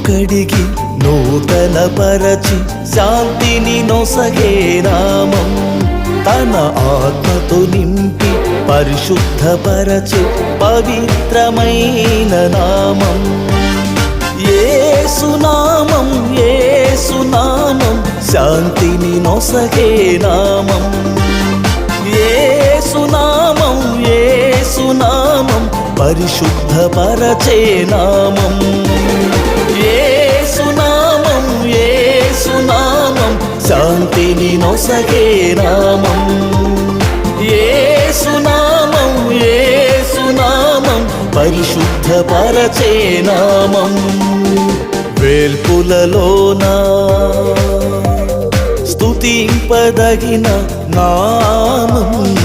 కడిగి నూతన పరచి శాంతిని నొసగే నామం, తన ఆత్మతో నింపి పరిశుద్ధపరచు పవిత్రమైన నామం. యేసునామం యేసునామం శాంతిని నొసగే నామం. యేసునామం యేసునామం పరిశుద్ధపరచే నామం. యేసునామం యేసునామం శాంతిని నొసగే నామం. యేసునామం యేసునామం పరిశుద్ధపరచే నామం. వేల్పులలోనా స్తుతింపదగిన నామం